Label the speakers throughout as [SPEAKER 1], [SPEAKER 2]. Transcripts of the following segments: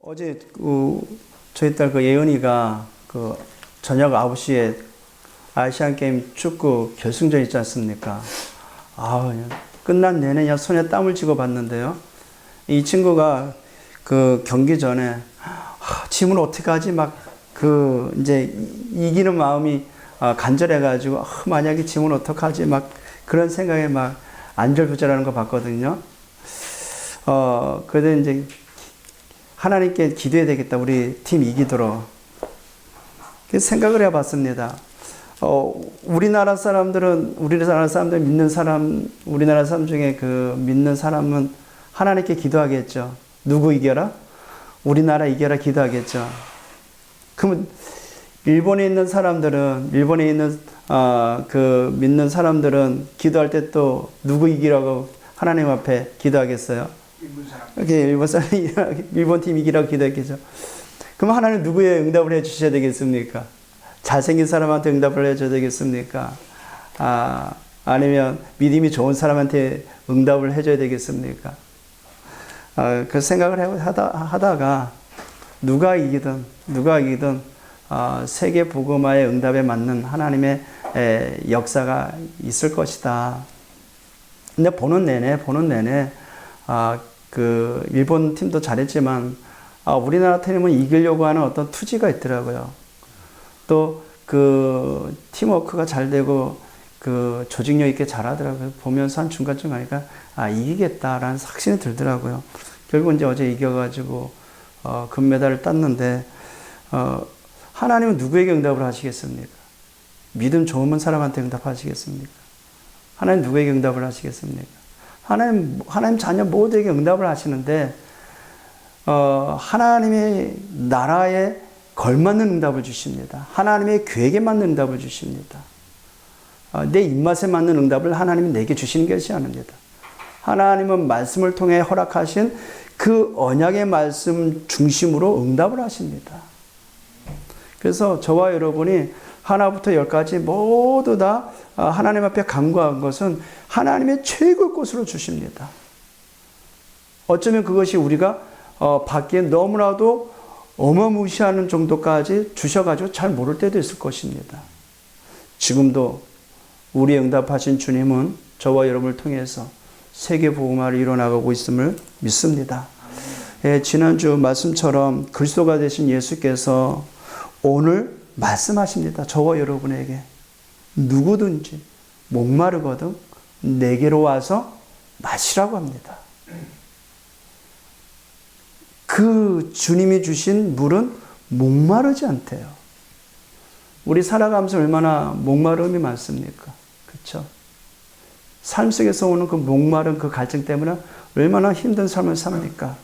[SPEAKER 1] 어제 저희 딸 예은이가 저녁 9시에 아시안 게임 축구 결승전 있지 않습니까? 끝난 내내 그냥 손에 땀을 쥐고 봤는데요. 이 친구가 경기 전에 지금은 어떻게 하지? 이제 이기는 마음이 간절해가지고 만약에 지금은 어떡하지? 그런 생각에 안절부절하는 거 봤거든요. 그래도 이제 하나님께 기도해야 되겠다. 우리 팀 이기도록. 생각을 해봤습니다. 우리나라 사람들 믿는 사람, 우리나라 사람 중에 믿는 사람은 하나님께 기도하겠죠. 누구 이겨라? 우리나라 이겨라 기도하겠죠. 그러면 일본에 있는 사람들은, 믿는 사람들은 기도할 때 또 누구 이기라고 하나님 앞에 기도하겠어요? 일본 팀 이기라고 기도했겠죠. 그럼 하나님 누구의 응답을 해 주셔야 되겠습니까? 잘생긴 사람한테 응답을 해줘야 되겠습니까? 아니면 믿음이 좋은 사람한테 응답을 해줘야 되겠습니까? 그 생각을 하다가 누가 이기든 세계 복음화의 응답에 맞는 하나님의 역사가 있을 것이다. 근데 보는 내내 일본 팀도 잘했지만 우리나라 팀은 이기려고 하는 어떤 투지가 있더라고요. 또 팀워크가 잘 되고 조직력 있게 잘하더라고요. 보면서 한 중간쯤 가니까 이기겠다라는 확신이 들더라고요. 결국 이제 어제 이겨가지고 금메달을 땄는데 하나님은 누구에게 응답을 하시겠습니까? 믿음 좋은 사람한테 응답하시겠습니까? 하나님 누구에게 응답을 하시겠습니까? 하나님 자녀 모두에게 응답을 하시는데 하나님의 나라에 걸맞는 응답을 주십니다. 하나님의 계획에 맞는 응답을 주십니다. 내 입맛에 맞는 응답을 하나님이 내게 주시는 것이 아닙니다. 하나님은 말씀을 통해 허락하신 그 언약의 말씀 중심으로 응답을 하십니다. 그래서 저와 여러분이 하나부터 열까지 모두 다 하나님 앞에 간구한 것은 하나님의 최고의 것으로 주십니다. 어쩌면 그것이 우리가 받기에 너무나도 어마무시하는 정도까지 주셔가지고 잘 모를 때도 있을 것입니다. 지금도 우리의 응답하신 주님은 저와 여러분을 통해서 세계 복음화를 이뤄나가고 있음을 믿습니다. 지난주 말씀처럼 그리스도가 되신 예수께서 오늘 말씀하십니다. 저와 여러분에게 누구든지 목마르거든 내게로 와서 마시라고 합니다. 그 주님이 주신 물은 목마르지 않대요. 우리 살아가면서 얼마나 목마름이 많습니까? 그렇죠? 삶 속에서 오는 그 목마른 그 갈증 때문에 얼마나 힘든 삶을 삽니까?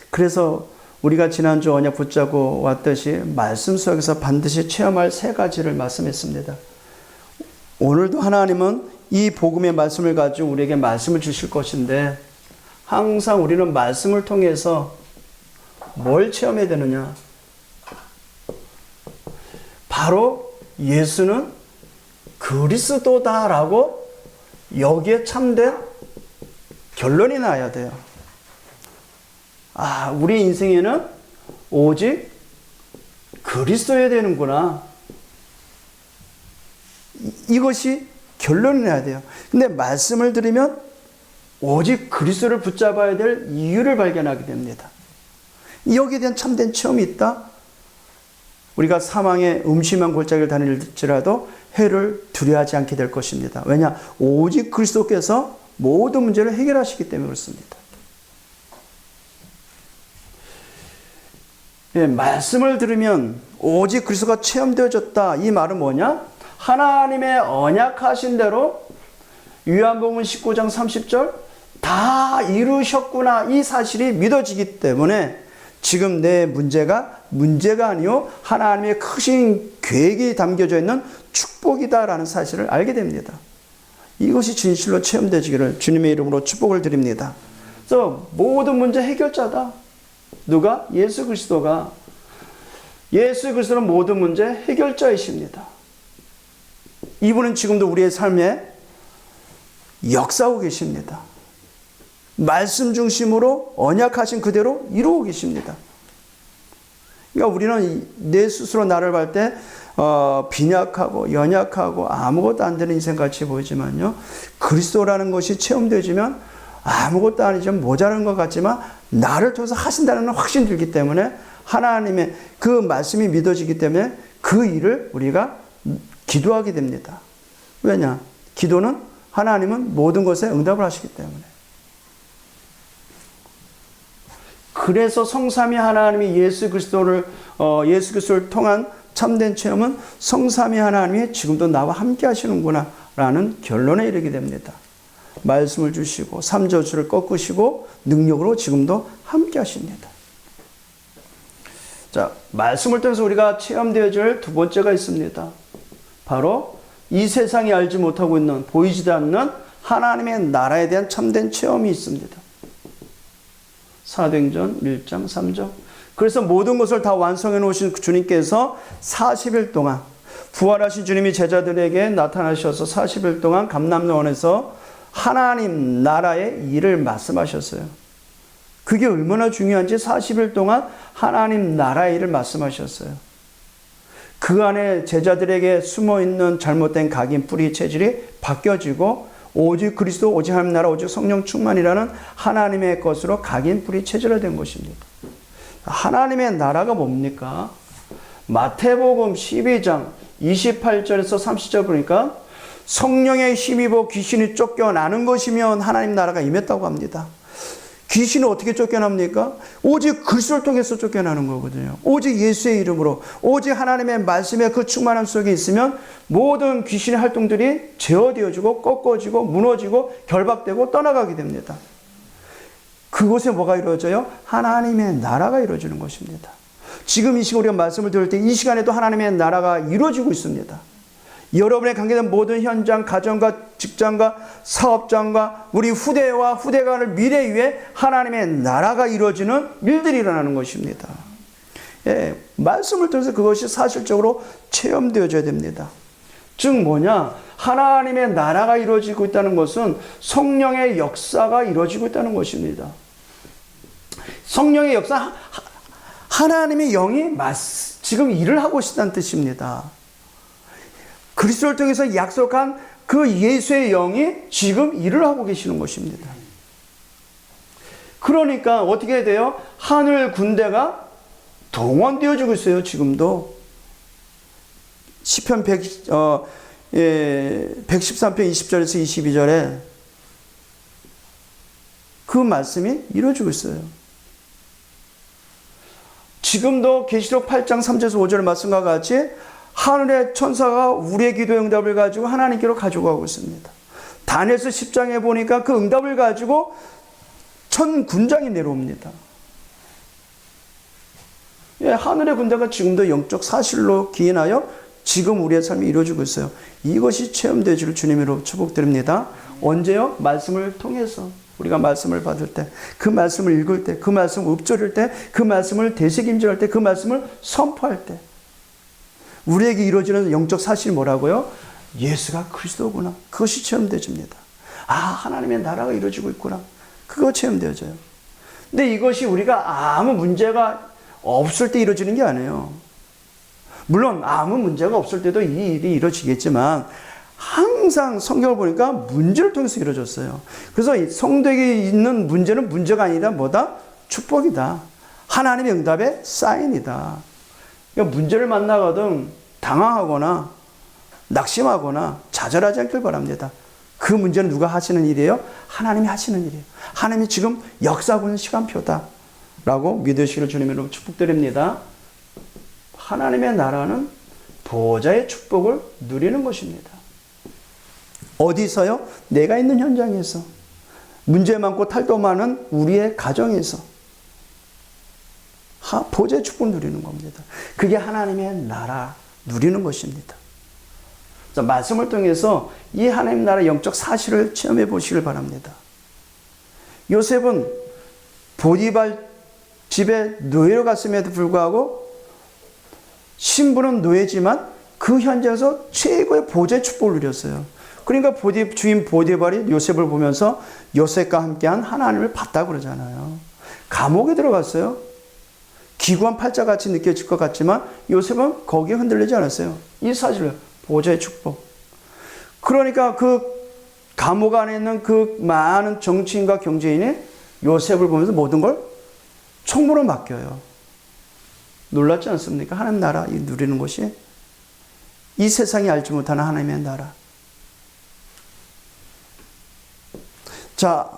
[SPEAKER 1] 그래서 우리가 지난주 언약 붙잡고 왔듯이 말씀 속에서 반드시 체험할 3가지를 말씀했습니다. 오늘도 하나님은 이 복음의 말씀을 가지고 우리에게 말씀을 주실 것인데 항상 우리는 말씀을 통해서 뭘 체험해야 되느냐? 바로 예수는 그리스도다라고 여기에 참된 결론이 나야 돼요. 우리 인생에는 오직 그리스도여야 되는구나. 이것이 결론이 나야 돼요. 근데 말씀을 들으면 오직 그리스도를 붙잡아야 될 이유를 발견하게 됩니다. 여기에 대한 참된 체험이 있다. 우리가 사망의 음침한 골짜기를 다닐지라도 해를 두려워하지 않게 될 것입니다. 왜냐? 오직 그리스도께서 모든 문제를 해결하시기 때문에 그렇습니다. 말씀을 들으면 오직 그리스도가 체험되어졌다. 이 말은 뭐냐? 하나님의 언약하신 대로 요한복음 19장 30절 다 이루셨구나. 이 사실이 믿어지기 때문에 지금 내 문제가 아니요 하나님의 크신 계획이 담겨져 있는 축복이다라는 사실을 알게 됩니다. 이것이 진실로 체험되시기를 주님의 이름으로 축복을 드립니다. 그래서 모든 문제 해결자다. 누가? 예수 그리스도가. 예수 그리스도는 모든 문제 해결자이십니다. 이분은 지금도 우리의 삶에 역사하고 계십니다. 말씀 중심으로 언약하신 그대로 이루고 계십니다. 그러니까 우리는 내 스스로 나를 볼 때 빈약하고 연약하고 아무것도 안 되는 인생같이 보이지만요, 그리스도라는 것이 체험되어지면 아무것도 아니지만 모자란 것 같지만 나를 통해서 하신다는 확신이 들기 때문에 하나님의 그 말씀이 믿어지기 때문에 그 일을 우리가 기도하게 됩니다. 왜냐? 기도는 하나님은 모든 것에 응답을 하시기 때문에. 그래서 성삼위 하나님이 예수 그리스도를 통한 참된 체험은 성삼위 하나님이 지금도 나와 함께 하시는구나 라는 결론에 이르게 됩니다. 말씀을 주시고 삼저주를 꺾으시고 능력으로 지금도 함께 하십니다. 자, 말씀을 통해서 우리가 체험되어질 두 번째가 있습니다. 바로 이 세상이 알지 못하고 있는, 보이지도 않는 하나님의 나라에 대한 참된 체험이 있습니다. 사도행전 1장 3절. 그래서 모든 것을 다 완성해 놓으신 주님께서 40일 동안 부활하신 주님이 제자들에게 나타나셔서 40일 동안 감람원에서 하나님 나라의 일을 말씀하셨어요. 그게 얼마나 중요한지 40일 동안 하나님 나라의 일을 말씀하셨어요. 그 안에 제자들에게 숨어있는 잘못된 각인 뿌리 체질이 바뀌어지고 오직 그리스도, 오직 하나님 나라, 오직 성령 충만이라는 하나님의 것으로 각인 뿌리 체질화된 것입니다. 하나님의 나라가 뭡니까? 마태복음 12장 28절에서 30절 보니까 성령에 힘입어 귀신이 쫓겨나는 것이면 하나님 나라가 임했다고 합니다. 귀신은 어떻게 쫓겨납니까? 오직 그리스도를 통해서 쫓겨나는 거거든요. 오직 예수의 이름으로, 오직 하나님의 말씀의 그 충만함 속에 있으면 모든 귀신의 활동들이 제어되어지고 꺾어지고 무너지고 결박되고 떠나가게 됩니다. 그곳에 뭐가 이루어져요? 하나님의 나라가 이루어지는 것입니다. 지금 이 시간 우리가 말씀을 들을 때 이 시간에도 하나님의 나라가 이루어지고 있습니다. 여러분의 관계된 모든 현장, 가정과 직장과 사업장과 우리 후대와 후대간을 미래 위에 하나님의 나라가 이루어지는 일들이 일어나는 것입니다. 예, 말씀을 통해서 그것이 사실적으로 체험되어져야 됩니다. 즉 뭐냐? 하나님의 나라가 이루어지고 있다는 것은 성령의 역사가 이루어지고 있다는 것입니다. 성령의 역사, 하나님의 영이 지금 일을 하고 있다는 뜻입니다. 그리스도를 통해서 약속한 그 예수의 영이 지금 일을 하고 계시는 것입니다. 그러니까 어떻게 돼요? 하늘 군대가 동원되어지고 있어요. 지금도. 시편 113편 20절에서 22절에 그 말씀이 이루어지고 있어요. 지금도 계시록 8장 3절에서 5절 말씀과 같이 하늘의 천사가 우리의 기도 응답을 가지고 하나님께로 가져가고 있습니다. 다니엘서 10장에 보니까 그 응답을 가지고 천군장이 내려옵니다. 예, 하늘의 군대가 지금도 영적 사실로 기인하여 지금 우리의 삶이 이루어지고 있어요. 이것이 체험되기를 주님으로 축복드립니다. 언제요? 말씀을 통해서. 우리가 말씀을 받을 때, 그 말씀을 읽을 때, 그 말씀을 읊조릴 때, 그 말씀을 되새김질할 때, 그 말씀을 선포할 때 우리에게 이루어지는 영적 사실이 뭐라고요? 예수가 그리스도구나. 그것이 체험되어집니다. 아, 하나님의 나라가 이루어지고 있구나. 그거 체험되어져요. 근데 이것이 우리가 아무 문제가 없을 때 이루어지는 게 아니에요. 물론 아무 문제가 없을 때도 이 일이 이루어지겠지만 항상 성경을 보니까 문제를 통해서 이루어졌어요. 그래서 성도에게 있는 문제는 문제가 아니라 뭐다? 축복이다. 하나님의 응답의 사인이다. 그러니까 문제를 만나거든 당황하거나 낙심하거나 좌절하지 않길 바랍니다. 그 문제는 누가 하시는 일이에요? 하나님이 하시는 일이에요. 하나님이 지금 역사하고 있는 시간표다 라고 믿으시기를 주님으로 축복드립니다. 하나님의 나라는 보호자의 축복을 누리는 것입니다. 어디서요? 내가 있는 현장에서, 문제 많고 탈도 많은 우리의 가정에서 보호자의 축복을 누리는 겁니다. 그게 하나님의 나라 누리는 것입니다. 말씀을 통해서 이 하나님 나라 영적 사실을 체험해 보시길 바랍니다. 요셉은 보디발 집에 노예로 갔음에도 불구하고 신부는 노예지만 그 현장에서 최고의 보호자의 축복을 누렸어요. 그러니까 주인 보디발이 요셉을 보면서 요셉과 함께한 하나님을 봤다고 그러잖아요. 감옥에 들어갔어요. 기구한 팔자같이 느껴질 것 같지만 요셉은 거기에 흔들리지 않았어요. 이 사실을 보좌의 축복. 그러니까 그 감옥 안에 있는 그 많은 정치인과 경제인이 요셉을 보면서 모든 걸 총무로 맡겨요. 놀랍지 않습니까? 하나님 나라 누리는 곳이 이 세상이 알지 못하는 하나님의 나라. 자,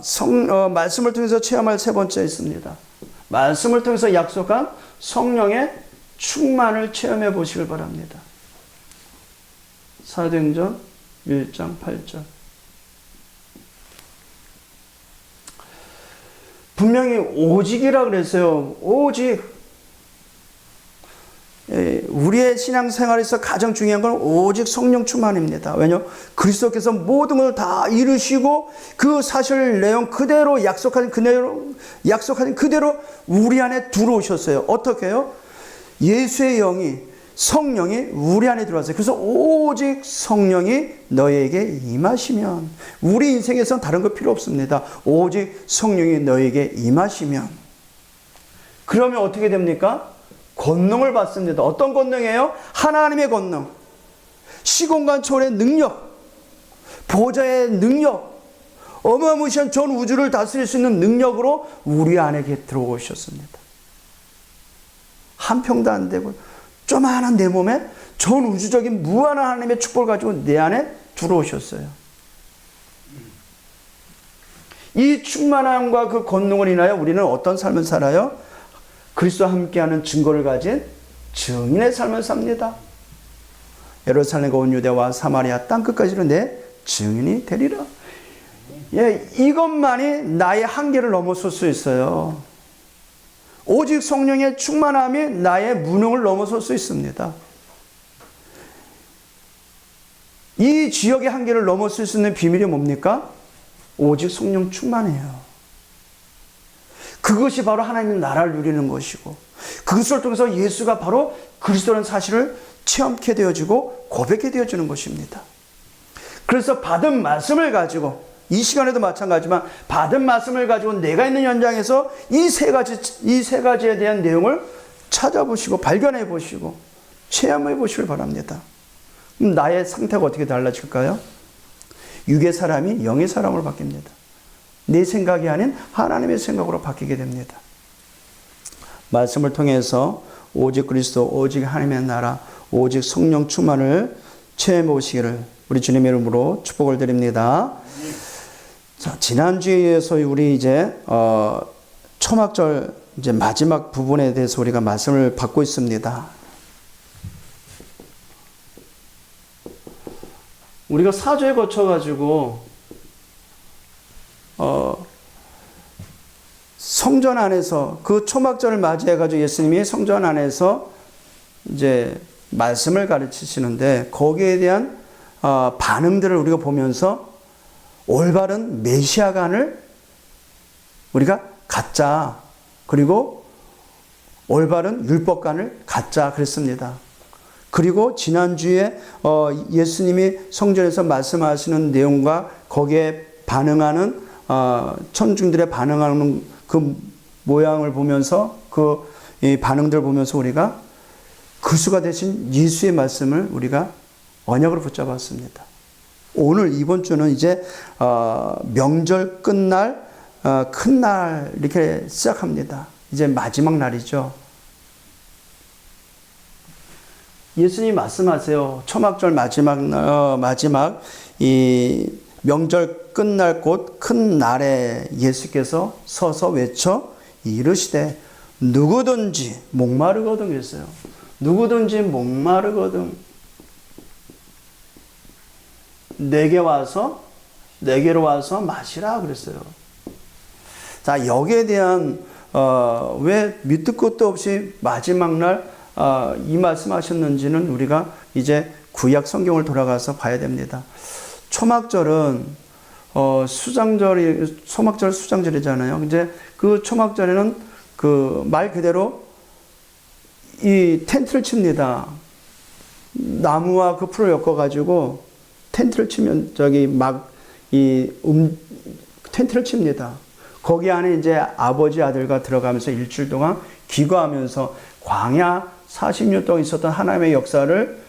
[SPEAKER 1] 말씀을 통해서 체험할 세 번째 있습니다. 말씀을 통해서 약속한 성령의 충만을 체험해 보시길 바랍니다. 사도행전 1장 8절. 분명히 오직이라 그랬어요. 오직. 우리의 신앙생활에서 가장 중요한 건 오직 성령 충만입니다. 왜냐하면 그리스도께서 모든 걸 다 이루시고 그 사실 내용 그대로 약속하신 그대로 우리 안에 들어오셨어요. 어떻게 해요? 예수의 영이 성령이 우리 안에 들어왔어요. 그래서 오직 성령이 너에게 임하시면, 우리 인생에서는 다른 거 필요 없습니다. 오직 성령이 너에게 임하시면, 그러면 어떻게 됩니까? 권능을 받습니다. 어떤 권능이에요? 하나님의 권능, 시공간 초월의 능력, 보좌의 능력, 어마무시한 전 우주를 다스릴 수 있는 능력으로 우리 안에 들어오셨습니다. 한 평도 안 되고 조그마한 내 몸에 전 우주적인 무한한 하나님의 축복을 가지고 내 안에 들어오셨어요. 이 충만함과 그 권능을 인하여 우리는 어떤 삶을 살아요? 그리스도와 함께하는 증거를 가진 증인의 삶을 삽니다. 예루살렘과 온 유대와 사마리아 땅끝까지로 내 증인이 되리라. 예, 이것만이 나의 한계를 넘어설 수 있어요. 오직 성령의 충만함이 나의 무능을 넘어설 수 있습니다. 이 지역의 한계를 넘어설 수 있는 비밀이 뭡니까? 오직 성령 충만해요. 그것이 바로 하나님의 나라를 누리는 것이고, 그것을 통해서 예수가 바로 그리스도라는 사실을 체험케 되어지고 고백게 되어지는 것입니다. 그래서 받은 말씀을 가지고, 이 시간에도 마찬가지지만 받은 말씀을 가지고 내가 있는 현장에서 이 세 가지에 대한 내용을 찾아보시고 발견해 보시고 체험해 보시길 바랍니다. 그럼 나의 상태가 어떻게 달라질까요? 육의 사람이 영의 사람으로 바뀝니다. 내 생각이 아닌 하나님의 생각으로 바뀌게 됩니다. 말씀을 통해서 오직 그리스도, 오직 하나님의 나라, 오직 성령 충만을 체험해 보시기를 우리 주님의 이름으로 축복을 드립니다. 자, 지난주에서 우리 이제 초막절 이제 마지막 부분에 대해서 우리가 말씀을 받고 있습니다. 우리가 4주에 거쳐 가지고 성전 안에서 그 초막절을 맞이해 가지고 예수님이 성전 안에서 이제 말씀을 가르치시는데, 거기에 대한 반응들을 우리가 보면서 올바른 메시아관을 우리가 갖자, 그리고 올바른 율법관을 갖자 그랬습니다. 그리고 지난주에 예수님이 성전에서 말씀하시는 내용과 거기에 반응하는 천중들의 반응하는 그 모양을 보면서 이 반응들을 보면서 우리가 그리스도가 되신 예수의 말씀을 우리가 언약으로 붙잡았습니다. 오늘 이번 주는 이제 명절 끝날 큰 날 이렇게 시작합니다. 이제 마지막 날이죠. 예수님이 말씀하세요. 초막절 마지막 이 명절 끝날 곳 큰 날에 예수께서 서서 외쳐 이르시되 누구든지 목마르거든 그랬어요. 누구든지 목마르거든 내게로 와서 마시라 그랬어요. 자, 여기에 대한 왜 밑도 끝도 없이 마지막 날 이 말씀하셨는지는 우리가 이제 구약 성경을 돌아가서 봐야 됩니다. 초막절은 초막절 수장절이잖아요. 이제 그 초막절에는 그 말 그대로 이 텐트를 칩니다. 나무와 그 풀을 엮어 가지고 텐트를 치면 텐트를 칩니다. 거기 안에 이제 아버지 아들과 들어가면서 일주일 동안 기거하면서 광야 40년 동안 있었던 하나님의 역사를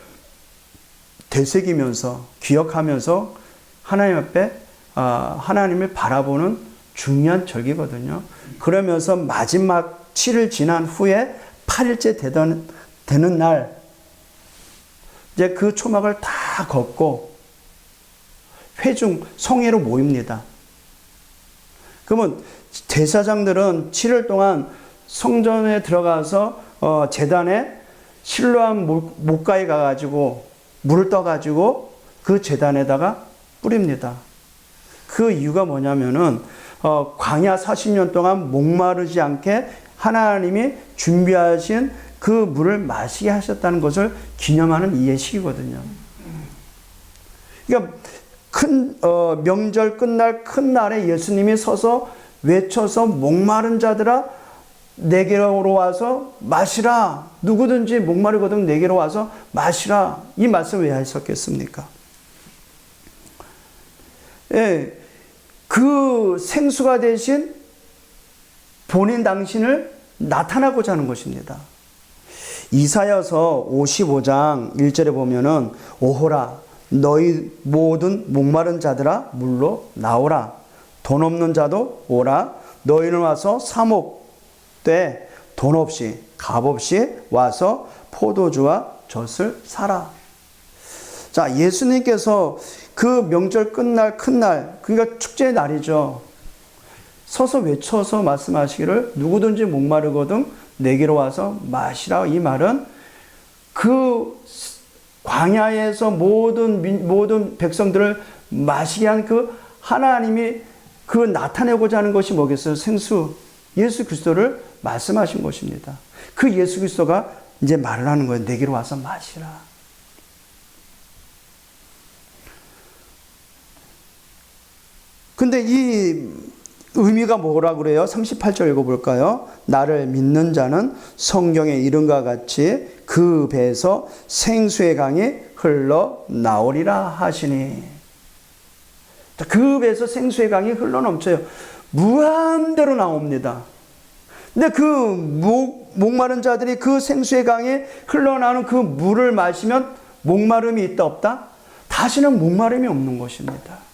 [SPEAKER 1] 되새기면서 기억하면서 하나님 앞에 하나님을 바라보는 중요한 절기거든요. 그러면서 마지막 7일 지난 후에 8일째 되는 날 이제 그 초막을 다 걷고 회중 성회로 모입니다. 그러면 제사장들은 7일 동안 성전에 들어가서 제단에 실로암 목가에 가가지고 물을 떠가지고 그 제단에다가 뿌립니다. 그 이유가 뭐냐면은 광야 40년 동안 목마르지 않게 하나님이 준비하신 그 물을 마시게 하셨다는 것을 기념하는 예식이거든요. 그러니까 명절 끝날 큰 날에 예수님이 서서 외쳐서 목마른 자들아 내게로 와서 마시라. 누구든지 목마르거든 내게로 와서 마시라. 이 말씀 왜 하셨겠습니까? 예, 그 생수가 되신 본인 당신을 나타나고자 하는 것입니다. 이사야서 55장 1절에 보면은 오호라 너희 모든 목마른 자들아 물로 나오라. 돈 없는 자도 오라. 너희는 와서 사목 때 돈 없이 값 없이 와서 포도주와 젖을 사라. 자, 예수님께서 그 명절 끝날 큰 날, 그러니까 축제의 날이죠. 서서 외쳐서 말씀하시기를 누구든지 목마르거든 내게로 와서 마시라. 이 말은 그 광야에서 모든 백성들을 마시게 한 그 하나님이 그 나타내고자 하는 것이 뭐겠어요? 생수 예수 그리스도를 말씀하신 것입니다. 그 예수 그리스도가 이제 말을 하는 거예요. 내게로 와서 마시라. 근데 이 의미가 뭐라 그래요? 38절 읽어볼까요? 나를 믿는 자는 성경의 이름과 같이 그 배에서 생수의 강이 흘러나오리라 하시니. 그 배에서 생수의 강이 흘러넘쳐요. 무한대로 나옵니다. 근데 그 목마른 자들이 그 생수의 강에 흘러나오는 그 물을 마시면 목마름이 있다 없다? 다시는 목마름이 없는 것입니다.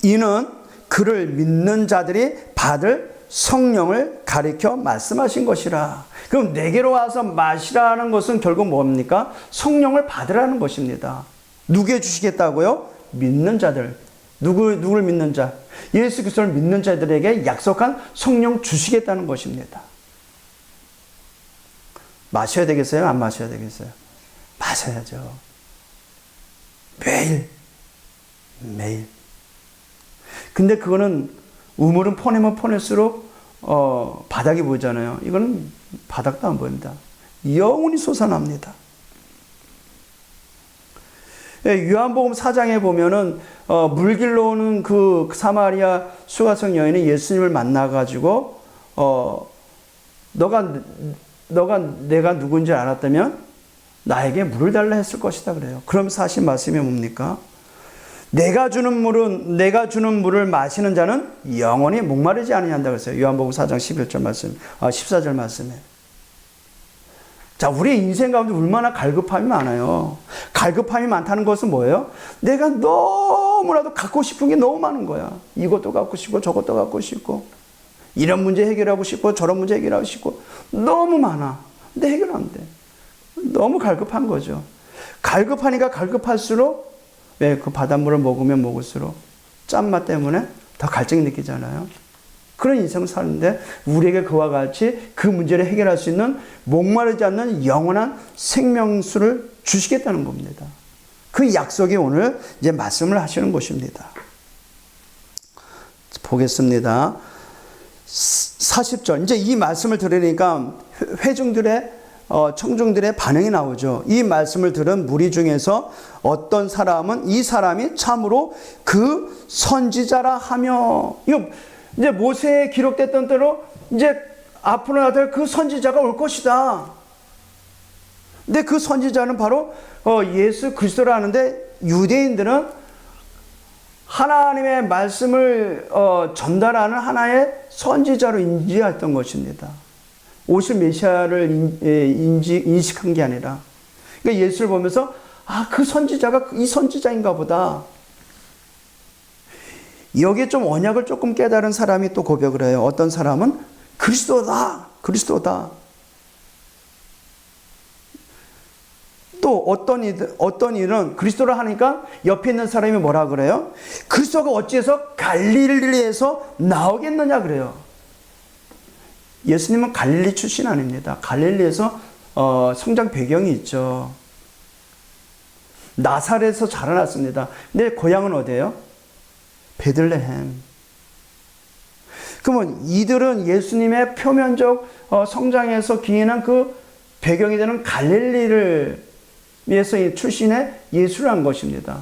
[SPEAKER 1] 이는 그를 믿는 자들이 받을 성령을 가리켜 말씀하신 것이라. 그럼 내게로 와서 마시라는 것은 결국 뭡니까? 성령을 받으라는 것입니다. 누구에 주시겠다고요? 믿는 자들. 누굴 믿는 자? 예수 그리스도를 믿는 자들에게 약속한 성령 주시겠다는 것입니다. 마셔야 되겠어요? 안 마셔야 되겠어요? 마셔야죠. 매일. 근데 그거는 우물은 퍼내면 퍼낼수록 바닥이 보이잖아요. 이거는 바닥도 안 보입니다. 영원히 솟아납니다. 요한복음 4장에 보면은 물길로 오는 그 사마리아 수가성 여인이 예수님을 만나가지고 너가 내가 누군지 알았다면 나에게 물을 달라 했을 것이다 그래요. 그럼 사실 말씀이 뭡니까? 내가 주는 물을 마시는 자는 영원히 목마르지 아니한다 그랬어요. 요한복음 4장 11절 말씀, 14절 말씀에. 자, 우리 인생 가운데 얼마나 갈급함이 많아요. 갈급함이 많다는 것은 뭐예요? 내가 너무나도 갖고 싶은 게 너무 많은 거야. 이것도 갖고 싶고 저것도 갖고 싶고 이런 문제 해결하고 싶고 저런 문제 해결하고 싶고 너무 많아. 근데 해결 안 돼. 너무 갈급한 거죠. 갈급하니까 갈급할수록 왜 그 바닷물을 먹으면 먹을수록 짠맛 때문에 더 갈증이 느끼잖아요. 그런 인생을 사는데 우리에게 그와 같이 그 문제를 해결할 수 있는 목마르지 않는 영원한 생명수를 주시겠다는 겁니다. 그 약속이 오늘 이제 말씀을 하시는 것입니다. 보겠습니다. 40절. 이제 이 말씀을 들으니까 회중들의 청중들의 반응이 나오죠. 이 말씀을 들은 무리 중에서 어떤 사람은 이 사람이 참으로 그 선지자라 하며, 이거 이제 모세에 기록됐던 대로 이제 앞으로 나타날 그 선지자가 올 것이다. 근데 그 선지자는 바로 예수 그리스도라 하는데 유대인들은 하나님의 말씀을 전달하는 하나의 선지자로 인지했던 것입니다. 오실 메시아를 인식한 게 아니라, 그러니까 예수를 보면서 그 선지자가 이 선지자인가 보다. 여기에 좀 언약을 조금 깨달은 사람이 또 고백을 해요. 어떤 사람은 그리스도다, 그리스도다. 또 어떤 이는 그리스도를 하니까 옆에 있는 사람이 뭐라 그래요? 그리스도가 어찌해서 갈릴리에서 나오겠느냐 그래요. 예수님은 갈릴리 출신 아닙니다. 갈릴리에서 성장 배경이 있죠. 나사렛에서 자라났습니다. 근데 고향은 어디예요? 베들레헴. 그러면 이들은 예수님의 표면적 성장에서 기인한 그 배경이 되는 갈릴리를 위해서 출신의 예수를 한 것입니다.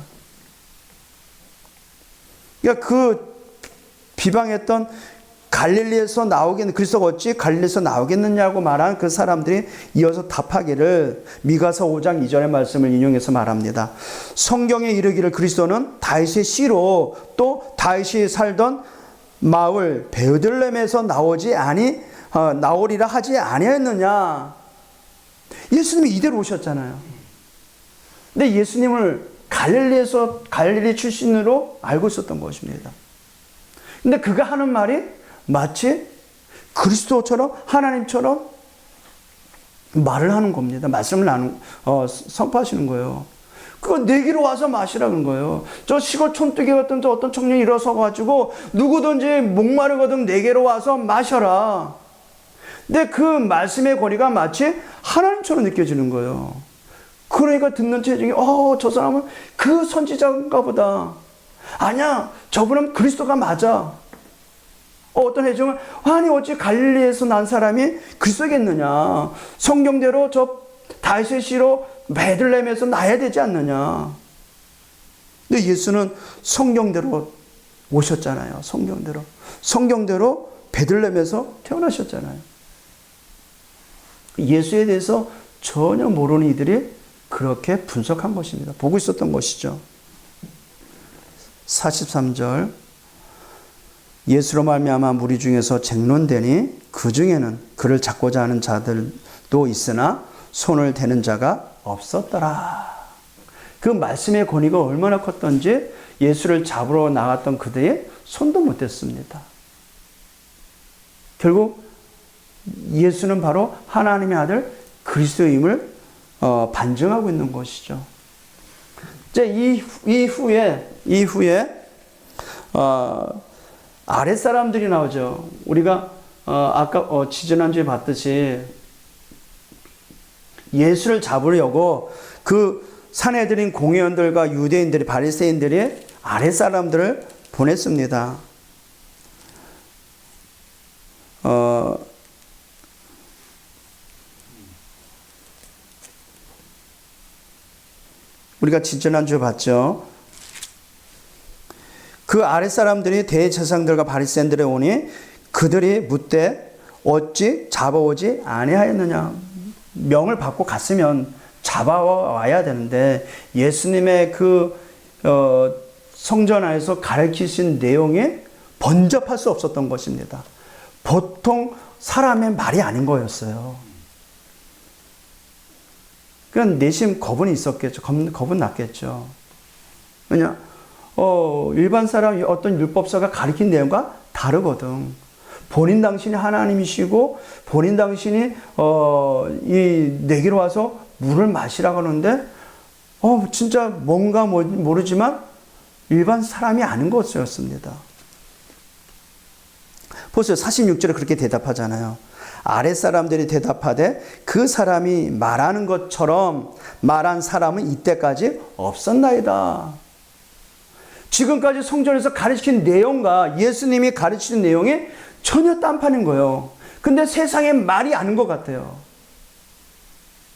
[SPEAKER 1] 그러니까 그 비방했던 갈릴리에서 그리스도가 어찌 갈릴리에서 나오겠느냐고 말한 그 사람들이 이어서 답하기를 미가서 5장 2절의 말씀을 인용해서 말합니다. 성경에 이르기를 그리스도는 다윗의 씨로 또 다윗이 살던 마을 베들레헴에서 나오리라 하지 아니했느냐. 예수님이 이대로 오셨잖아요. 근데 예수님을 갈릴리 출신으로 알고 있었던 것입니다. 근데 그가 하는 말이 마치 그리스도처럼 하나님처럼 말을 하는 겁니다. 말씀을 선포하시는 거예요. 그거 내기로 와서 마시라는 거예요. 저 시골 촌뜨기 같은 어떤 청년이 일어서 가지고 누구든지 목마르거든 내게로 와서 마셔라. 근데 그 말씀의 권위가 마치 하나님처럼 느껴지는 거예요. 그러니까 듣는 체중이 저 사람은 그 선지자인가 보다. 아니야, 저분은 그리스도가 맞아. 어떤 회중은 아니 어찌 갈릴리에서 난 사람이 그리스도겠느냐. 성경대로 저 다윗의 씨로 베들레헴에서 나야 되지 않느냐. 근데 예수는 성경대로 오셨잖아요. 성경대로 베들레헴에서 태어나셨잖아요. 예수에 대해서 전혀 모르는 이들이 그렇게 분석한 것입니다. 보고 있었던 것이죠. 43절 예수로 말미암아 무리 중에서 쟁론되니 그 중에는 그를 잡고자 하는 자들도 있으나 손을 대는 자가 없었더라. 그 말씀의 권위가 얼마나 컸던지 예수를 잡으러 나갔던 그들이 손도 못 댔습니다. 결국 예수는 바로 하나님의 아들 그리스도임을 반증하고 있는 것이죠. 이제 이후에 아랫사람들이 나오죠. 우리가 아까 지지난주에 봤듯이 예수를 잡으려고 그 사내들인 공회원들과 유대인들이 바리새인들이 아랫사람들을 보냈습니다. 우리가 지지난주에 봤죠. 그 아랫사람들이 대제사장들과 바리새인들에 오니 그들이 묻되 어찌 잡아오지 아니하였느냐. 명을 받고 갔으면 잡아와야 되는데 예수님의 그 성전 안에서 가르치신 내용이 번잡할 수 없었던 것입니다. 보통 사람의 말이 아닌 거였어요. 그냥 내심 거분이 있었겠죠. 겁은 났겠죠. 왜냐? 일반 사람 어떤 율법서가 가르친 내용과 다르거든. 본인 당신이 하나님이시고 본인 당신이 내게로 와서 물을 마시라고 하는데 진짜 뭔가 모르지만 일반 사람이 아닌 것이었습니다. 보세요. 46절에 그렇게 대답하잖아요. 아랫사람들이 대답하되 그 사람이 말하는 것처럼 말한 사람은 이때까지 없었나이다. 지금까지 성전에서 가르친 내용과 예수님이 가르치는 내용이 전혀 딴판인 거예요. 근데 세상의 말이 아닌 것 같아요.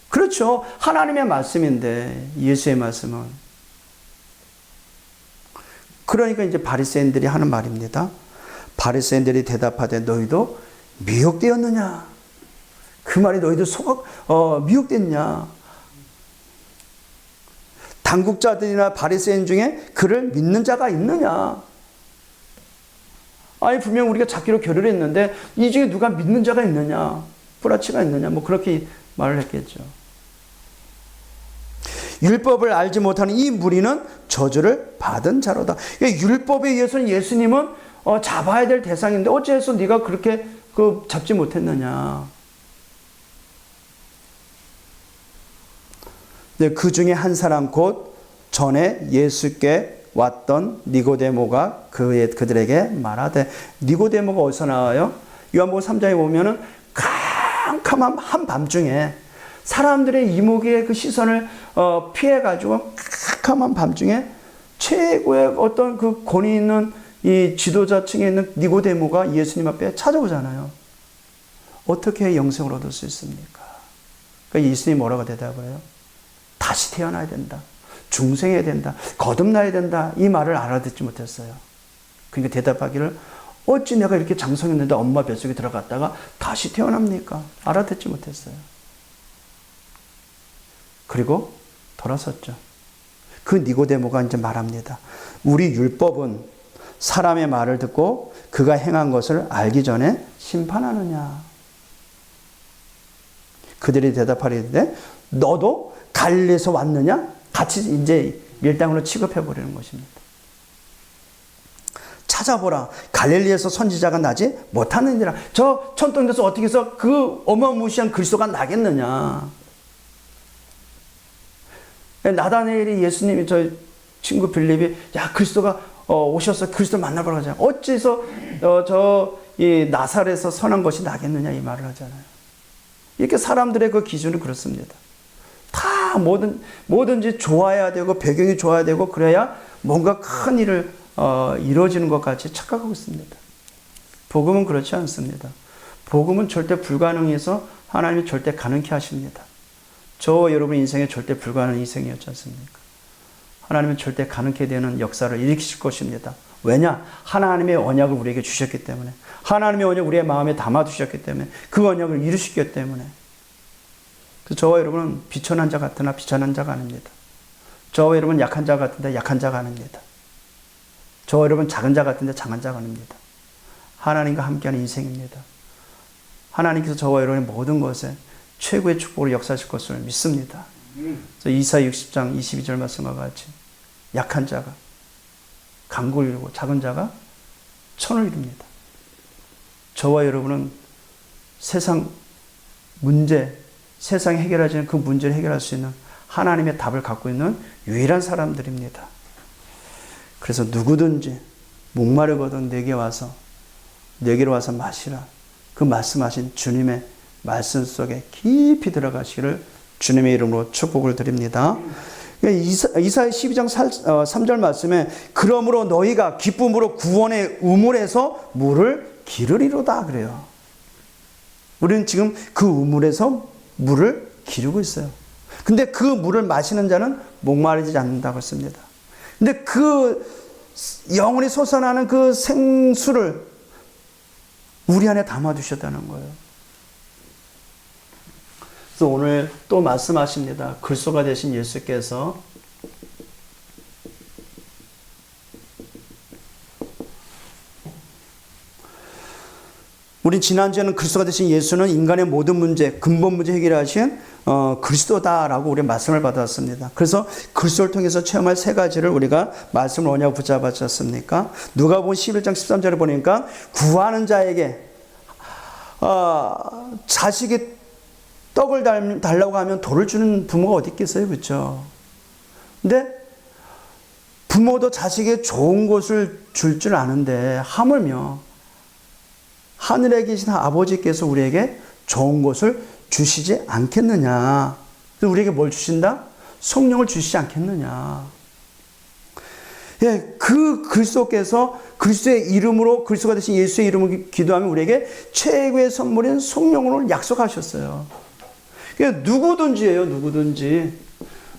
[SPEAKER 1] 그렇죠. 하나님의 말씀인데 예수의 말씀은. 그러니까 이제 바리새인들이 하는 말입니다. 바리새인들이 대답하되 너희도 미혹되었느냐? 그 말이 너희도 미혹됐냐? 당국자들이나 바리새인 중에 그를 믿는 자가 있느냐? 아니 분명 우리가 잡기로 결의를 했는데 이 중에 누가 믿는 자가 있느냐? 뿌라치가 있느냐? 뭐 그렇게 말을 했겠죠. 율법을 알지 못하는 이 무리는 저주를 받은 자로다. 율법에 의해서는 예수님은 잡아야 될 대상인데 어째서 네가 그렇게 잡지 못했느냐? 그 중에 한 사람 곧 전에 예수께 왔던 니고데모가 그들에게 말하되, 니고데모가 어디서 나와요? 요한복음 3장에 보면은 캄캄한 한밤중에 사람들의 이목의 그 시선을 피해가지고 캄캄한 밤중에 최고의 어떤 그 권위 있는 이 지도자층에 있는 니고데모가 예수님 앞에 찾아오잖아요. 어떻게 영생을 얻을 수 있습니까? 그러니까 예수님이 뭐라고 대답을 해요? 다시 태어나야 된다. 중생해야 된다. 거듭나야 된다. 이 말을 알아듣지 못했어요. 그러니까 대답하기를 어찌 내가 이렇게 장성했는데 엄마 뱃속에 들어갔다가 다시 태어납니까? 알아듣지 못했어요. 그리고 돌아섰죠. 그 니고데모가 이제 말합니다. 우리 율법은 사람의 말을 듣고 그가 행한 것을 알기 전에 심판하느냐? 그들이 대답하리되 너도 갈릴리에서 왔느냐? 같이 이제 밀당으로 취급해버리는 것입니다. 찾아보라. 갈릴리에서 선지자가 나지 못하느니라. 저 천동에서 어떻게 해서 그 어마무시한 그리스도가 나겠느냐? 나다나엘이 예수님이 저 친구 빌립이 야 그리스도가 오셔서 그리스도 만나보라고 하잖아요. 어째서 이 나사렛에서 선한 것이 나겠느냐 이 말을 하잖아요. 이렇게 사람들의 그 기준은 그렇습니다. 다 뭐든지 좋아야 되고 배경이 좋아야 되고 그래야 뭔가 큰 일을 이루어지는 것 같이 착각하고 있습니다. 복음은 그렇지 않습니다. 복음은 절대 불가능해서 하나님이 절대 가능케 하십니다. 저 여러분 인생에 절대 불가능한 인생이었지 않습니까? 하나님은 절대 가능케 되는 역사를 일으키실 것입니다. 왜냐? 하나님의 언약을 우리에게 주셨기 때문에, 하나님의 언약을 우리의 마음에 담아두셨기 때문에, 그 언약을 이루시기 때문에. 저와 여러분은 비천한 자 같으나 비천한 자가 아닙니다. 저와 여러분 약한 자 같은데 약한 자가 아닙니다. 저와 여러분 작은 자 같은데 작은 자가 아닙니다. 하나님과 함께하는 인생입니다. 하나님께서 저와 여러분의 모든 것에 최고의 축복을 역사하실 것을 믿습니다. 그래서 이사야 60장 22절 말씀과 같이 약한 자가 강국을 이루고 작은 자가 천을 이룹니다. 저와 여러분은 세상 문제, 세상에 해결하지는 그 문제를 해결할 수 있는 하나님의 답을 갖고 있는 유일한 사람들입니다. 그래서 누구든지 목마르거든 내게로 와서 마시라. 그 말씀하신 주님의 말씀 속에 깊이 들어가시기를 주님의 이름으로 축복을 드립니다. 이사야 12장 3절 말씀에 그러므로 너희가 기쁨으로 구원의 우물에서 물을 기르리로다 그래요. 우리는 지금 그 우물에서 물을 기르고 있어요. 근데 그 물을 마시는 자는 목마르지 않는다고 했습니다. 근데 그 영원히 솟아나는 그 생수를 우리 안에 담아두셨다는 거예요. 그래서 오늘 또 말씀하십니다. 그리스도가 되신 예수께서 우리 지난주에는 그리스도가 되신 예수는 인간의 모든 문제, 근본 문제 해결하신 그리스도다라고 우리 말씀을 받았습니다. 그래서 그리스도를 통해서 체험할 세 가지를 우리가 말씀을 뭐냐고 붙잡았지 않습니까? 누가복음 11장 13절에 보니까 구하는 자에게 자식이 떡을 달라고 하면 돌을 주는 부모가 어디 있겠어요? 그렇죠? 근데 부모도 자식에게 좋은 것을 줄 줄 아는데 하물며 하늘에 계신 아버지께서 우리에게 좋은 것을 주시지 않겠느냐. 우리에게 뭘 주신다? 성령을 주시지 않겠느냐. 예, 그 그리스도께서 그리스도의 이름으로 그리스도가 되신 예수의 이름으로 기도하면 우리에게 최고의 선물인 성령을 약속하셨어요. 그러니까 누구든지예요,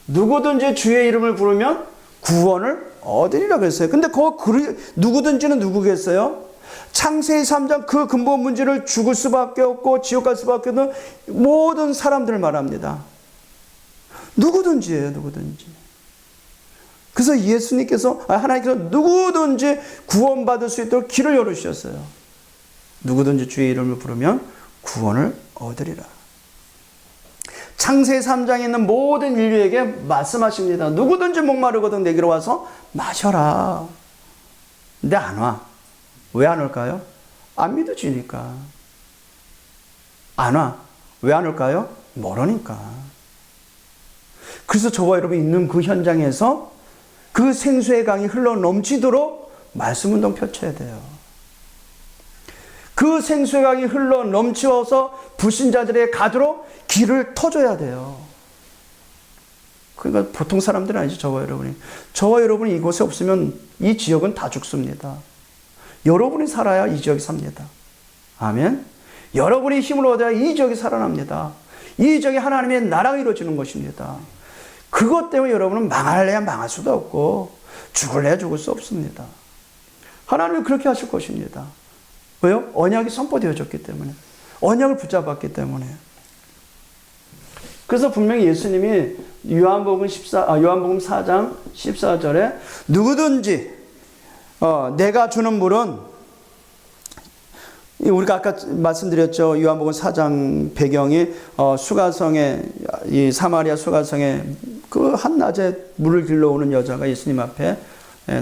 [SPEAKER 1] 누구든지 주의 이름을 부르면 구원을 얻으리라고 했어요. 근데 누구든지는 누구겠어요? 창세기 3장 그 근본 문제를 죽을 수밖에 없고 지옥 갈 수밖에 없는 모든 사람들을 말합니다. 누구든지예요, 누구든지. 그래서 하나님께서 누구든지 구원받을 수 있도록 길을 열어주셨어요. 누구든지 주의 이름을 부르면 구원을 얻으리라. 창세기 3장에 있는 모든 인류에게 말씀하십니다. 누구든지 목마르거든 내게로 와서 마셔라. 근데 안 와. 왜 안 올까요? 안 믿어지니까. 안 와. 왜 안 올까요? 모르니까. 그래서 저와 여러분이 있는 그 현장에서 그 생수의 강이 흘러 넘치도록 말씀 운동 펼쳐야 돼요. 그 생수의 강이 흘러 넘치어서 불신자들의 가도록 길을 터줘야 돼요. 그러니까 보통 사람들은 아니죠. 저와 여러분이 이곳에 없으면 이 지역은 다 죽습니다. 여러분이 살아야 이 지역이 삽니다. 아멘. 여러분이 힘을 얻어야 이 지역이 살아납니다. 이 지역이 하나님의 나라가 이루어지는 것입니다. 그것 때문에 여러분은 망할래야 망할 수도 없고 죽을래야 죽을 수 없습니다. 하나님은 그렇게 하실 것입니다. 왜요? 언약이 선포되어졌기 때문에. 언약을 붙잡았기 때문에. 그래서 분명히 예수님이 요한복음 4장 14절에 누구든지 내가 주는 물은, 우리가 아까 말씀드렸죠. 요한복음 4장 배경이 수가성에, 이 사마리아 수가성에 그 한낮에 물을 길러오는 여자가 예수님 앞에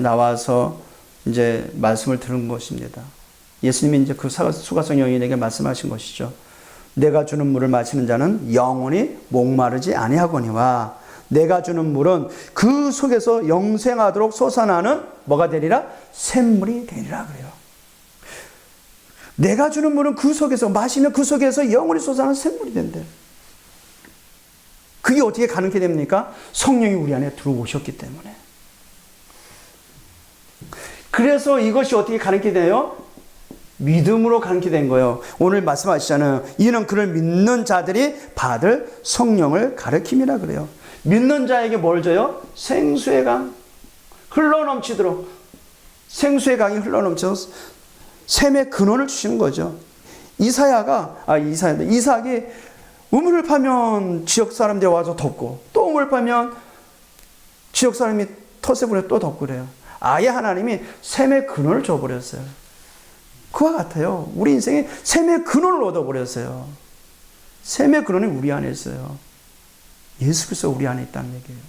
[SPEAKER 1] 나와서 이제 말씀을 들은 것입니다. 예수님이 이제 그 수가성 여인에게 말씀하신 것이죠. 내가 주는 물을 마시는 자는 영원히 목마르지 아니하거니와 내가 주는 물은 그 속에서 영생하도록 솟아나는 뭐가 되리라? 샘물이 되리라 그래요. 내가 주는 물은 그 속에서, 마시면 그 속에서 영원히 솟아나는 샘물이 된대. 그게 어떻게 가능하게 됩니까? 성령이 우리 안에 들어오셨기 때문에. 그래서 이것이 어떻게 가능하게 돼요? 믿음으로 가능하게 된 거예요. 오늘 말씀하시잖아요. 이는 그를 믿는 자들이 받을 성령을 가르침이라 그래요. 믿는 자에게 뭘 줘요? 생수의 강 흘러넘치도록, 생수의 강이 흘러넘쳐서 샘의 근원을 주시는 거죠. 이삭이 우물을 파면 지역 사람들이 와서 덮고, 또 우물을 파면 지역 사람이 텃세 부려 또 덮고 그래요. 아예 하나님이 샘의 근원을 줘버렸어요. 그와 같아요. 우리 인생에 샘의 근원을 얻어버렸어요. 샘의 근원이 우리 안에 있어요. 예수 그리스도 우리 안에 있다는 얘기예요.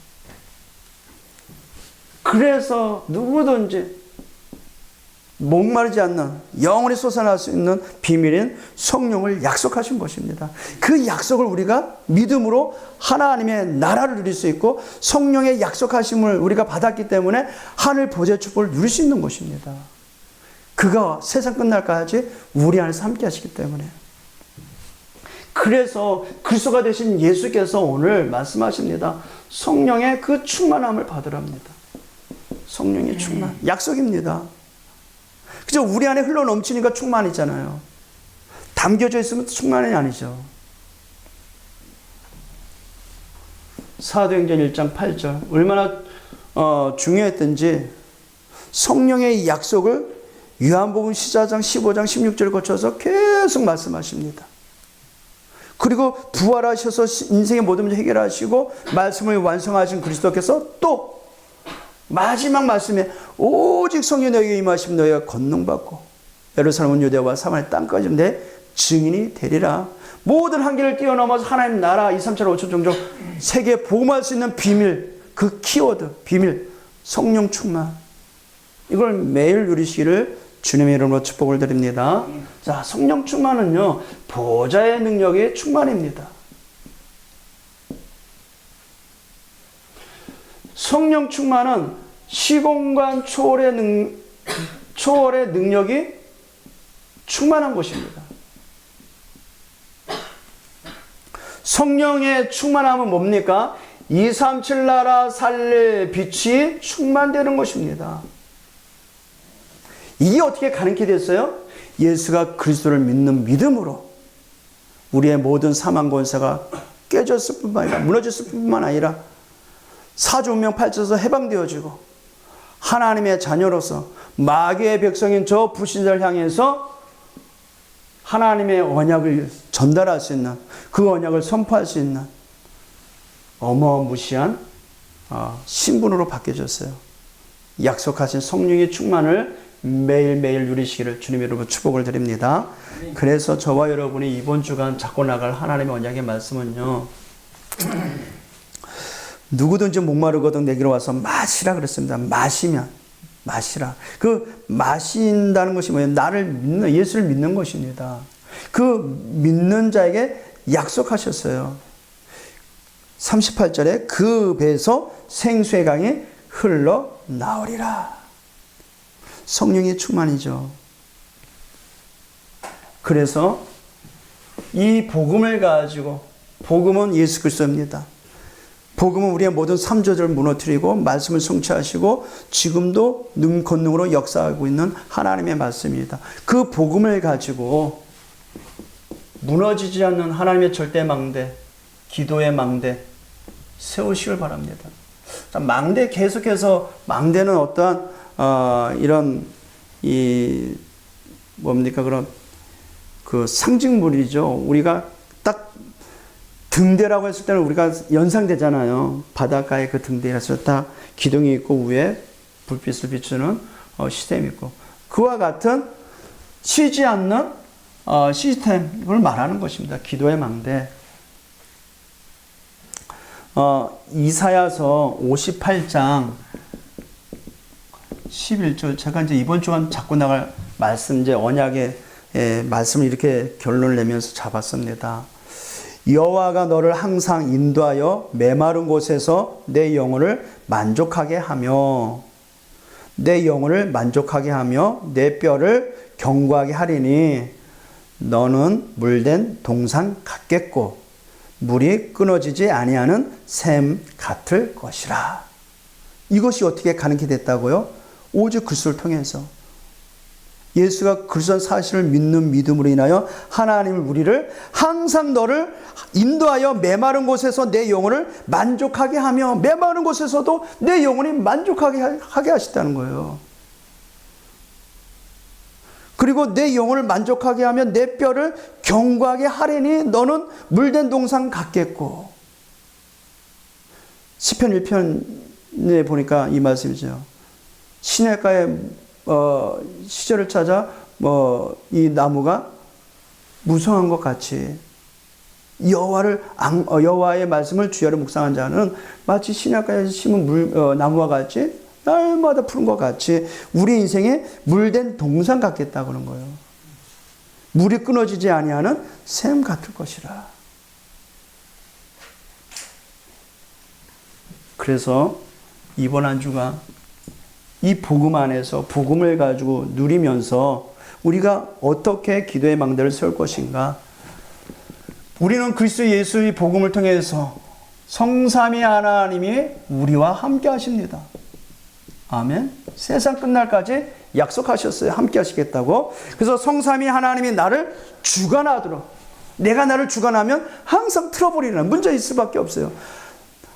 [SPEAKER 1] 그래서 누구든지 목마르지 않는, 영원히 솟아날 수 있는 비밀인 성령을 약속하신 것입니다. 그 약속을 우리가 믿음으로 하나님의 나라를 누릴 수 있고, 성령의 약속하심을 우리가 받았기 때문에 하늘 보좌의 축복을 누릴 수 있는 것입니다. 그가 세상 끝날까지 우리 안에서 함께 하시기 때문에. 그래서 그리스도가 되신 예수께서 오늘 말씀하십니다. 성령의 그 충만함을 받으랍니다. 성령의 충만. 약속입니다. 그죠? 우리 안에 흘러 넘치니까 충만이잖아요. 담겨져 있으면 충만이 아니죠. 사도행전 1장 8절. 얼마나 중요했던지 성령의 약속을 요한복음 14장 15장 16절을 거쳐서 계속 말씀하십니다. 그리고 부활하셔서 인생의 모든 문제 해결하시고 말씀을 완성하신 그리스도께서 또 마지막 말씀에 오직 성령이 너희에게 임하시면 너희가 권능받고 예루살렘 유대와 사마리아 땅까지 내 증인이 되리라. 모든 한계를 뛰어넘어서 하나님 나라 2, 3, 4, 5천 종족 세계에 복음할 수 있는 비밀, 그 키워드, 비밀, 성령 충만. 이걸 매일 누리시기를 주님의 이름으로 축복을 드립니다. 자, 성령 충만은요, 보좌의 능력의 충만입니다. 성령 충만은 시공간 초월의 능력이 충만한 것입니다. 성령의 충만함은 뭡니까? 237 나라 살릴 빛이 충만되는 것입니다. 이게 어떻게 가능하게 됐어요? 예수가 그리스도를 믿는 믿음으로 우리의 모든 사망 권세가 깨졌을 뿐만 아니라, 무너졌을 뿐만 아니라 사주 운명 파헤쳐서 해방되어지고 하나님의 자녀로서 마귀의 백성인 저 불신자를 향해서 하나님의 언약을 전달할 수 있는, 그 언약을 선포할 수 있는 어마무시한 신분으로 바뀌어졌어요. 약속하신 성령의 충만을 매일매일 누리시기를 주님 여러분 축복을 드립니다. 그래서 저와 여러분이 이번 주간 잡고 나갈 하나님의 언약의 말씀은요. 누구든지 목마르거든 내게로 와서 마시라 그랬습니다. 마시라. 그 마신다는 것이 뭐예요? 나를 믿는, 예수를 믿는 것입니다. 그 믿는 자에게 약속하셨어요. 38절에 그 배에서 생수의 강이 흘러나오리라. 성령의 충만이죠. 그래서 이 복음을 가지고, 복음은 예수 그리스도입니다. 복음은 우리의 모든 삼조절을 무너뜨리고 말씀을 성취하시고 지금도 권능으로 역사하고 있는 하나님의 말씀입니다. 그 복음을 가지고 무너지지 않는 하나님의 절대 망대, 기도의 망대 세우시길 바랍니다. 망대, 계속해서 망대는 어떠한 이런 뭡니까 그런 그 상징물이죠. 우리가 딱 등대라고 했을 때는 우리가 연상되잖아요. 바닷가에 그 등대에서 딱 기둥이 있고 위에 불빛을 비추는 시스템이 있고, 그와 같은 쉬지 않는 시스템을 말하는 것입니다. 기도의 망대. 이사야서 58장 11절, 제가 이제 이번 주간 잡고 나갈 말씀, 이제 언약의 말씀을 이렇게 결론을 내면서 잡았습니다. 여호와가 너를 항상 인도하여 메마른 곳에서 내 영혼을 만족하게 하며 내 뼈를 견고하게 하리니 너는 물된 동산 같겠고 물이 끊어지지 아니하는 샘 같을 것이라. 이것이 어떻게 가능케 됐다고요? 오직 그리스도를 통해서. 예수가 그리스도 사실을 믿는 믿음으로 인하여 하나님을, 우리를 항상 너를 인도하여 메마른 곳에서 내 영혼을 만족하게 하며, 메마른 곳에서도 내 영혼이 만족하게 하셨다는 거예요. 그리고 내 영혼을 만족하게 하며 내 뼈를 견고하게 하리니 너는 물된 동산 같겠고. 시편 1편에 보니까 이 말씀이죠. 시냇가에 시절을 찾아 이 나무가 무성한 것 같이, 여호와의 말씀을 주야로 묵상한 자는 마치 시냇가에 심은 나무와 같이 날마다 푸른 것 같이 우리 인생에 물된 동산 같겠다고 하는 거예요. 물이 끊어지지 아니하는 샘 같을 것이라. 그래서 이번 한 주간 이 복음 안에서 복음을 가지고 누리면서 우리가 어떻게 기도의 망대를 세울 것인가? 우리는 그리스도 예수의 복음을 통해서 성삼위 하나님이 우리와 함께 하십니다. 아멘. 세상 끝날까지 약속하셨어요. 함께 하시겠다고. 그래서 성삼위 하나님이 나를 주관하도록, 내가 나를 주관하면 항상 트러블이나 문제 있을 수밖에 없어요.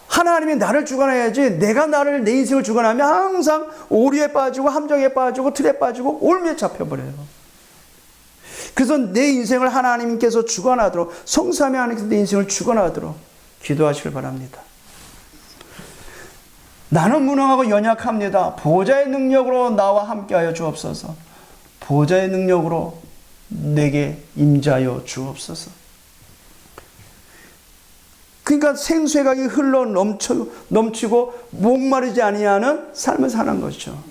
[SPEAKER 1] 하나님이 나를 주관해야지, 내가 내 인생을 주관하면 항상 오류에 빠지고 함정에 빠지고 틀에 빠지고 올무에 잡혀버려요. 그래서 내 인생을 하나님께서 주관하도록, 성삼위 하나님께서 내 인생을 주관하도록 기도하시길 바랍니다. 나는 무능하고 연약합니다. 보좌의 능력으로 나와 함께하여 주옵소서. 보좌의 능력으로 내게 임자여 주옵소서. 그러니까 생수의 강이 흘러 넘치고 목마르지 아니하는 삶을 사는 것이죠.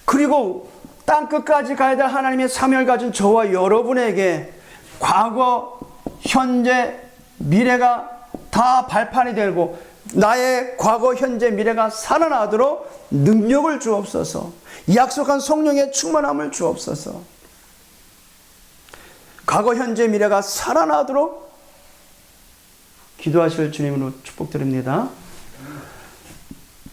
[SPEAKER 1] 그리고 땅끝까지 가야 될 하나님의 사명을 가진 저와 여러분에게 과거, 현재, 미래가 다 발판이 되고 나의 과거, 현재, 미래가 살아나도록 능력을 주옵소서. 약속한 성령의 충만함을 주옵소서. 과거, 현재, 미래가 살아나도록 기도하실 주님으로 축복드립니다.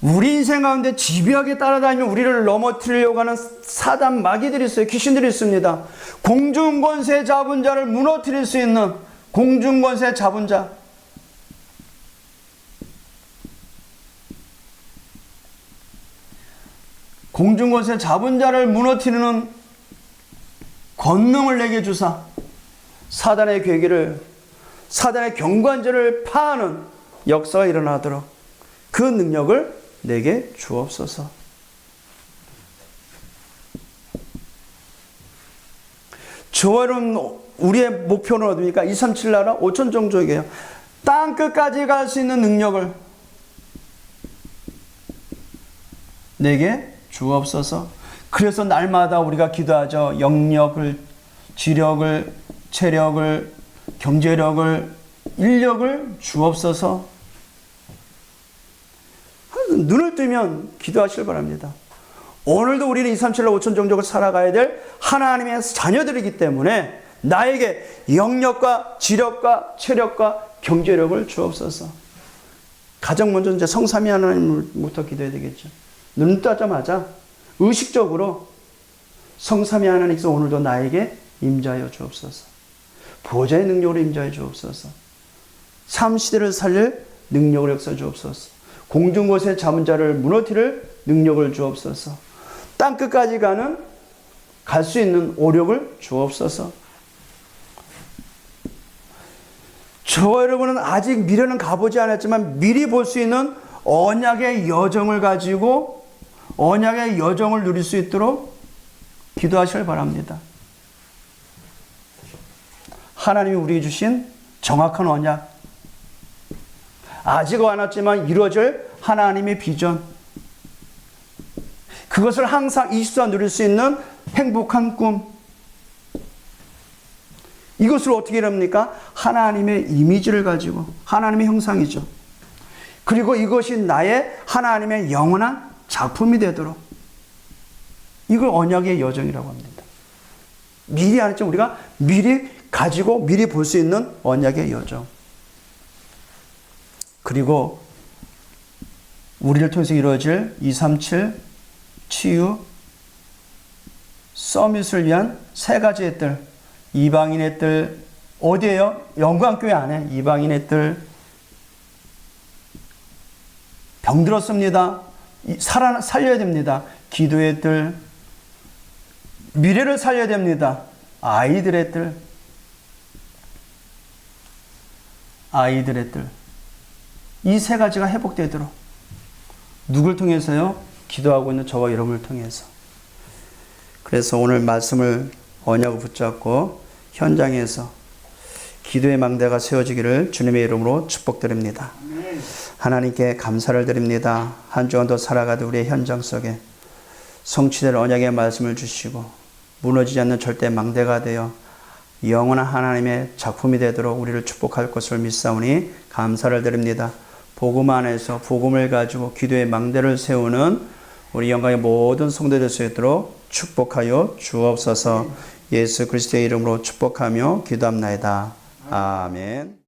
[SPEAKER 1] 우리 인생 가운데 집요하게 따라다니며 우리를 넘어뜨리려고 하는 사단 마귀들이 있어요. 귀신들이 있습니다. 공중권세 잡은 자를 무너뜨릴 수 있는 공중권세 잡은 자, 공중권세 잡은 자를 무너뜨리는 권능을 내게 주사 사단의 괴기를, 사단의 경관죄를 파하는 역사가 일어나도록 그 능력을 내게 주옵소서. 저와 여러분, 우리의 목표는 어디입니까? 237 나라 5천 종족이에요. 땅 끝까지 갈 수 있는 능력을 내게 주옵소서. 그래서 날마다 우리가 기도하죠. 영력을, 지력을, 체력을, 경제력을, 인력을 주옵소서. 눈을 뜨면 기도하시길 바랍니다. 오늘도 우리는 237로 5천 종족을 살아가야 될 하나님의 자녀들이기 때문에 나에게 영력과 지력과 체력과 경제력을 주옵소서. 가장 먼저 이제 성삼위 하나님부터 기도해야 되겠죠. 눈 뜨자마자 의식적으로 성삼위 하나님께서 오늘도 나에게 임자하여 주옵소서. 보좌의 능력으로 임자하여 주옵소서. 삶 시대를 살릴 능력을 역사 주옵소서. 공중 곳에 잠은 자를 무너뜨릴 능력을 주옵소서. 땅 끝까지 갈 수 있는 오력을 주옵소서. 저와 여러분은 아직 미래는 가보지 않았지만 미리 볼 수 있는 언약의 여정을 가지고 언약의 여정을 누릴 수 있도록 기도하시길 바랍니다. 하나님이 우리에게 주신 정확한 언약, 아직 안 왔지만 이루어질 하나님의 비전, 그것을 항상 24 누릴 수 있는 행복한 꿈, 이것을 어떻게 이룹니까? 하나님의 이미지를 가지고, 하나님의 형상이죠. 그리고 이것이 나의 하나님의 영원한 작품이 되도록, 이걸 언약의 여정이라고 합니다. 미리 안 했지만 우리가 미리 가지고 미리 볼 수 있는 언약의 여정. 그리고 우리를 통해서 이루어질 237 치유 서밋을 위한 세 가지의 뜰, 이방인의 뜰, 어디에요? 영광교회 안에 이방인의 뜰, 병들었습니다. 살려야 됩니다. 기도의 뜰, 미래를 살려야 됩니다. 아이들의 뜰, 아이들의 뜰. 이 세 가지가 회복되도록 누굴 통해서요? 기도하고 있는 저와 여러분을 통해서. 그래서 오늘 말씀을 언약을 붙잡고 현장에서 기도의 망대가 세워지기를 주님의 이름으로 축복드립니다. 하나님께 감사를 드립니다. 한 주간 더 살아가도 우리의 현장 속에 성취될 언약의 말씀을 주시고 무너지지 않는 절대 망대가 되어 영원한 하나님의 작품이 되도록 우리를 축복할 것을 믿사오니 감사를 드립니다. 복음 안에서 복음을 가지고 기도의 망대를 세우는 우리 영광의 모든 성도들 될 수 있도록 축복하여 주옵소서. 예수 그리스도의 이름으로 축복하며 기도합나이다. 아멘.